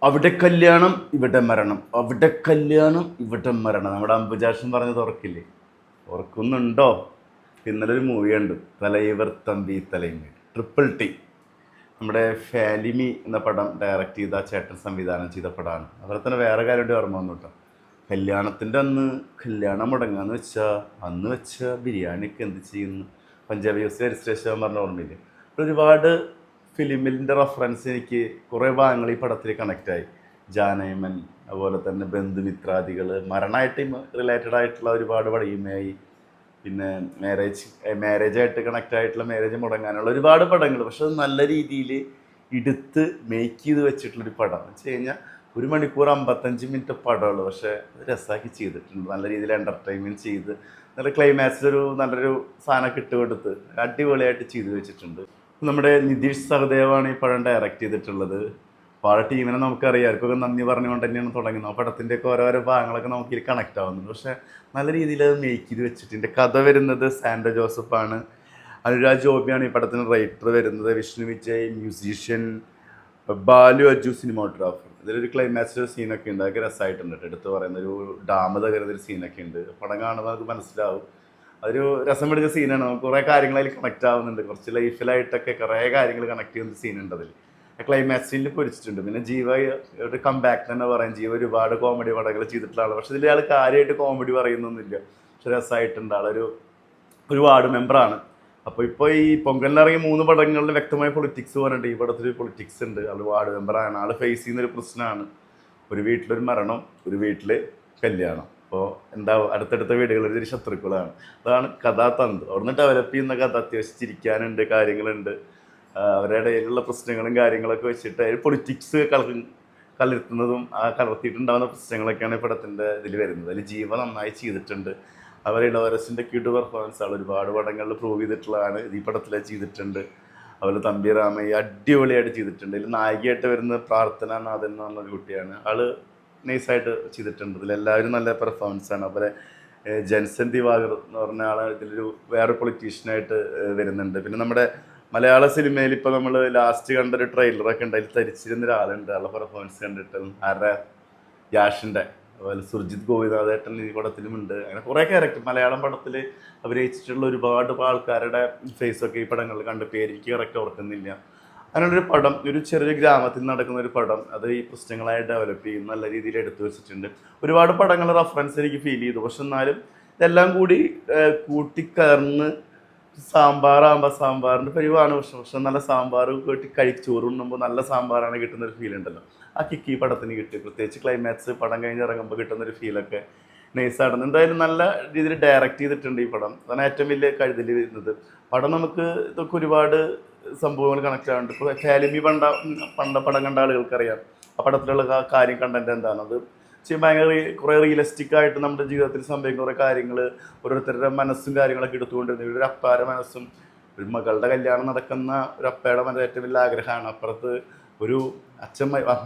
അവിടെ കല്യാണം ഇവിടെ മരണം, അവിടെ കല്യാണം ഇവിടെ മരണം. നമ്മുടെ അംബുജാക്ഷൻ പറഞ്ഞത് ഓർക്കില്ലേ? ഓർക്കുന്നുണ്ടോ? ഇന്നലെ ഒരു മൂവി കണ്ടു, തലൈവർ തമ്പി തലൈമേൽ, ട്രിപ്പിൾ ടി. നമ്മുടെ ഫാലിമി എന്ന പടം ഡയറക്റ്റ് ചെയ്ത ചേട്ടൻ സംവിധാനം ചെയ്ത പടമാണ്. അതുപോലെ തന്നെ വേറെ കാര്യം ഓർമ്മ വന്നു കേട്ടോ. കല്യാണത്തിൻ്റെ അന്ന് കല്യാണം മുടങ്ങാന്ന് വെച്ചാൽ അന്ന് വെച്ച ബിരിയാണിക്ക് എന്ത് ചെയ്യുന്നു? പഞ്ചാബി ഹൗസ് രജിസ്ട്രേഷൻ പറഞ്ഞ ഓർമ്മയില്ലേ? ഒരുപാട് ഫിലിമിൻ്റെ റെഫറൻസ് എനിക്ക് കുറേ ഭാഗങ്ങൾ ഈ പടത്തിൽ കണക്റ്റായി. ജാനൈമൻ, അതുപോലെ തന്നെ ബന്ധുമിത്രാദികൾ, മരണമായിട്ട് റിലേറ്റഡ് ആയിട്ടുള്ള ഒരുപാട് പടയുമായി. പിന്നെ മാരേജായിട്ട് കണക്റ്റ് ആയിട്ടുള്ള മാരേജ് മുടങ്ങാനുള്ള ഒരുപാട് പടങ്ങൾ. പക്ഷെ അത് നല്ല രീതിയിൽ എടുത്ത് മേക്ക് ചെയ്ത് വെച്ചിട്ടുള്ളൊരു പടം എന്ന് വെച്ച് കഴിഞ്ഞാൽ 1 മണിക്കൂർ 55 മിനിറ്റ് പടമുള്ളൂ. പക്ഷേ രസമാക്കി ചെയ്തിട്ടുണ്ട്, നല്ല രീതിയിൽ എൻ്റർടൈൻമെൻറ്റ് ചെയ്ത് നല്ല ക്ലൈമാക്സിലൊരു നല്ലൊരു സാധനമൊക്കെ ഇട്ട് കൊടുത്ത് അടിപൊളിയായിട്ട് ചെയ്തു വെച്ചിട്ടുണ്ട്. നമ്മുടെ നിതീഷ് സഹദേവാണ് ഈ പടം ഡയറക്റ്റ് ചെയ്തിട്ടുള്ളത്. അപ്പോൾ ആ ടീമിനെ നമുക്കറിയാം, അവർക്കൊക്കെ നന്ദി പറഞ്ഞുകൊണ്ട് തന്നെയാണ് തുടങ്ങുന്നത്. ആ പടത്തിൻ്റെയൊക്കെ ഓരോരോ ഭാഗങ്ങളൊക്കെ നമുക്ക് ഇതിൽ കണക്റ്റ് ആവുന്നുണ്ട്. പക്ഷേ നല്ല രീതിയിൽ അത് മേക്ക് ചെയ്ത് വെച്ചിട്ടുണ്ട്. കഥ വരുന്നത് സാൻഡോ ജോസഫാണ്. അനുരാജ് ജോബിയാണ് ഈ പടത്തിന് റൈറ്റർ വരുന്നത്. Vishnu Vijay musician, Balu Aju cinematographer. ഇതിലൊരു ക്ലൈമാക്സിൽ സീനൊക്കെ ഉണ്ട്, അതൊക്കെ രസമായിട്ടുണ്ട്. എടുത്ത് പറയുന്ന ഒരു ഡാം തകരുന്നൊരു സീനൊക്കെ ഉണ്ട്. പടം കാണുമ്പോൾ നമുക്ക് മനസ്സിലാവും, അതൊരു രസം പിടിച്ച സീനാണ്. നമുക്ക് കുറേ കാര്യങ്ങൾ അതിൽ കണക്റ്റ് ആവുന്നുണ്ട്. കുറച്ച് ലൈഫിലായിട്ടൊക്കെ കുറേ കാര്യങ്ങൾ കണക്ട് ചെയ്യുന്ന സീനുണ്ട് അതിൽ. ക്ലൈമാക്സിൽ പൊരിച്ചിട്ടുണ്ട്. പിന്നെ ജീവ ഒരു കംബാക്ക് തന്നെ പറയാം. ജീവ ഒരുപാട് കോമഡി പടങ്ങൾ ചെയ്തിട്ടുള്ള ആൾ. പക്ഷെ ഇതിൽ ആൾ കാര്യമായിട്ട് കോമഡി പറയുന്നൊന്നുമില്ല. പക്ഷെ രസമായിട്ടുണ്ട്. ഒരു വാർഡ് മെമ്പറാണ്. അപ്പോൾ ഇപ്പോൾ ഈ പൊങ്കലിനിറങ്ങിയ 3 പടങ്ങളിൽ വ്യക്തമായ പൊളിറ്റിക്സ് പറഞ്ഞിട്ട് ഈ പടത്തിൽ പൊളിറ്റിക്സ് ഉണ്ട്. ആൾ വാർഡ് മെമ്പറാണ്. ആൾ ഫേസ് ചെയ്യുന്നൊരു പ്രശ്നമാണ് ഒരു വീട്ടിലൊരു മരണം, ഒരു വീട്ടിൽ കല്യാണം. അപ്പോൾ എന്താ അടുത്തടുത്ത വീടുകളിൽ ഒരു ശത്രുക്കളാണ്. അതാണ് കഥാതന്ത്. അവിടുന്ന് ഡെവലപ്പ് ചെയ്യുന്ന കഥ അത്യാവശ്യം ചിരിക്കാനുണ്ട്, കാര്യങ്ങളുണ്ട്. അവരുടെ ഇടയിലുള്ള പ്രശ്നങ്ങളും കാര്യങ്ങളൊക്കെ വെച്ചിട്ട് പൊളിറ്റിക്സ് കലർത്തുന്നതും ആ കലർത്തിയിട്ടുണ്ടാകുന്ന പ്രശ്നങ്ങളൊക്കെയാണ് ഈ പടത്തിൻ്റെ ഇതിൽ വരുന്നത്. അതിൽ ജീവ നന്നായി ചെയ്തിട്ടുണ്ട്. അവരെ ഇളവരസിൻ്റെ ക്യൂട്ട് പെർഫോമൻസ് ആണ് ഒരുപാട് പടങ്ങളിൽ പ്രൂവ് ചെയ്തിട്ടുള്ളതാണ്. ഈ പടത്തിൽ ചെയ്തിട്ടുണ്ട്. അതുപോലെ തമ്പി രാമയ്യ അടിപൊളിയായിട്ട് ചെയ്തിട്ടുണ്ട്. ഇതിൽ നായികയായിട്ട് വരുന്ന പ്രാർത്ഥന നാഥൻ എന്ന് പറഞ്ഞൊരു കുട്ടിയാണ്. ആള് നൈസായിട്ട് ചെയ്തിട്ടുണ്ട്. ഇതിലെല്ലാവരും നല്ല പെർഫോമൻസാണ്. അതുപോലെ ജെൻസൻ ദിവാകർ എന്ന് പറഞ്ഞ ആൾ ഇതിലൊരു വേറെ പൊളിറ്റീഷ്യനായിട്ട് വരുന്നുണ്ട്. പിന്നെ നമ്മുടെ മലയാള സിനിമയിൽ ഇപ്പോൾ നമ്മൾ ലാസ്റ്റ് കണ്ടൊരു ട്രെയിലറൊക്കെ ഉണ്ട്, അതിൽ ധരിച്ചിരുന്ന ഒരാളുണ്ട്. ആളുടെ പെർഫോമൻസ് കണ്ടിട്ട് ആരുടെ യാഷിൻ്റെ, അതുപോലെ സുർജിത് ഗോപിനാഥേട്ടൻ ഈ പടത്തിലുമുണ്ട്. അങ്ങനെ കുറേ ക്യാരക്ടർ മലയാളം പടത്തിൽ അഭിനയിച്ചിട്ടുള്ള ഒരുപാട് ആൾക്കാരുടെ ഫേസൊക്കെ ഈ പടങ്ങളിൽ കണ്ട് പേര് എനിക്ക് കറക്റ്റ് ഓർക്കുന്നില്ല. അങ്ങനെയുള്ളൊരു പടം, ഒരു ചെറിയ ഗ്രാമത്തിൽ നടക്കുന്ന ഒരു പടം, അത് ഈ പ്രശ്നങ്ങളായി ഡെവലപ്പ് ചെയ്യും, നല്ല രീതിയിൽ എടുത്തു വെച്ചിട്ടുണ്ട്. ഒരുപാട് പടങ്ങൾ റെഫറൻസ് എനിക്ക് ഫീൽ ചെയ്തു. പക്ഷെ എന്നാലും ഇതെല്ലാം കൂടി കൂട്ടിക്കലർന്ന് സാമ്പാറാകുമ്പോൾ സാമ്പാറിൻ്റെ പരിവാണ്. പക്ഷെ നല്ല സാമ്പാർ കൂട്ടി ചോറുണ്ണുമ്പോൾ നല്ല സാമ്പാറാണ് കിട്ടുന്നൊരു ഫീൽ ഉണ്ടല്ലോ. ആ കിക്ക് ഈ പടത്തിന് കിട്ടി. പ്രത്യേകിച്ച് ക്ലൈമാക്സ് പടം കഴിഞ്ഞ് ഇറങ്ങുമ്പോൾ കിട്ടുന്നൊരു ഫീലൊക്കെ നൈസാണ്. എന്തായാലും നല്ല രീതിയിൽ ഡയറക്റ്റ് ചെയ്തിട്ടുണ്ട് ഈ പടം. അതാണ് ഏറ്റവും വലിയ കഴുതൽ വരുന്നത്. പടം നമുക്ക് ഇതൊക്കെ ഒരുപാട് സംഭവങ്ങൾ കണക്റ്റ് ആവുന്നുണ്ട്. ഇപ്പോൾ ഫാലിമി പടം കണ്ട ആളുകൾക്കറിയാം ആ പടത്തിലുള്ള കാര്യം കണ്ടന്റ് എന്താണത്. ഭയങ്കര കുറേ റിയലിസ്റ്റിക് ആയിട്ട് നമ്മുടെ ജീവിതത്തിൽ സംഭവിക്കുന്ന കുറേ കാര്യങ്ങൾ, ഓരോരുത്തരുടെ മനസ്സും കാര്യങ്ങളൊക്കെ എടുത്തുകൊണ്ടിരുന്നത്. ഒരു അപ്പാരുടെ മനസ്സും, ഒരു മകളുടെ കല്യാണം നടക്കുന്ന ഒരു അപ്പയുടെ ഏറ്റവും വലിയ ആഗ്രഹമാണ്. അപ്പുറത്ത് ഒരു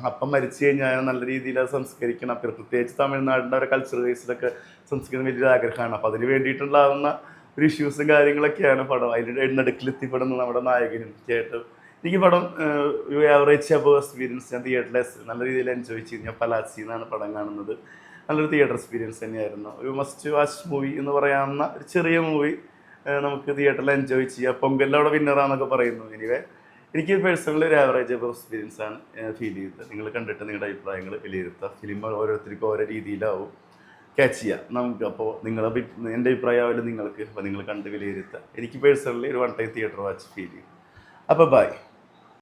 അപ്പം മരിച്ചു കഴിഞ്ഞാൽ നല്ല രീതിയിൽ അത് സംസ്കരിക്കണം. പ്രത്യേകിച്ച് തമിഴ്നാടിൻ്റെ ഒരു കൾച്ചർ ബേസിലൊക്കെ സംസ്കരിക്കുന്ന വലിയൊരു ആഗ്രഹമാണ്. അപ്പോൾ അതിന് വേണ്ടിയിട്ടുണ്ടാകുന്ന ഒരു ഇഷ്യൂസും കാര്യങ്ങളൊക്കെയാണ് പടം. അതിൻ്റെ എഴുന്നടുക്കിലെത്തിപ്പെടുന്ന നമ്മുടെ നായകനും ചേട്ടും. എനിക്ക് പടം ഒരു ആവറേജ് അബവ് എക്സ്പീരിയൻസ്. ഞാൻ തിയേറ്ററിൽ നല്ല രീതിയിൽ എൻജോയ് ചെയ്തു. ഞാൻ പലാച്ചി എന്നാണ് പടം കാണുന്നത്. നല്ലൊരു തിയേറ്റർ എക്സ്പീരിയൻസ് തന്നെയായിരുന്നു. ഒരു മസ്റ്റ് വാച്ച് മൂവി എന്ന് പറയാവുന്ന ഒരു ചെറിയ മൂവി നമുക്ക് തിയേറ്ററിൽ എൻജോയ് ചെയ്യാം. പൊങ്കലിലവിടെ വിന്നറാന്നൊക്കെ പറയുന്നു. എനിവേ എനിക്ക് പേഴ്സണലി ഒരു ആവറേജ് അബവ് എക്സ്പീരിയൻസ് ആണ് ഫീൽ ചെയ്തത്. നിങ്ങൾ കണ്ടിട്ട് നിങ്ങളുടെ അഭിപ്രായങ്ങൾ വിലയിരുത്തുക. ഫിലിം ഓരോരുത്തർക്കും ഓരോ രീതിയിലാവും ക്യാച്ച് ചെയ്യുക നമുക്ക്. അപ്പോൾ എൻ്റെ അഭിപ്രായമായാലും നിങ്ങൾക്ക്, അപ്പോൾ നിങ്ങൾ കണ്ട് വിലയിരുത്തുക. എനിക്ക് പേഴ്സണലി ഒരു 1 ടൈം തിയേറ്റർ വാച്ച് ഫീൽ ചെയ്യും. അപ്പോൾ ബൈ.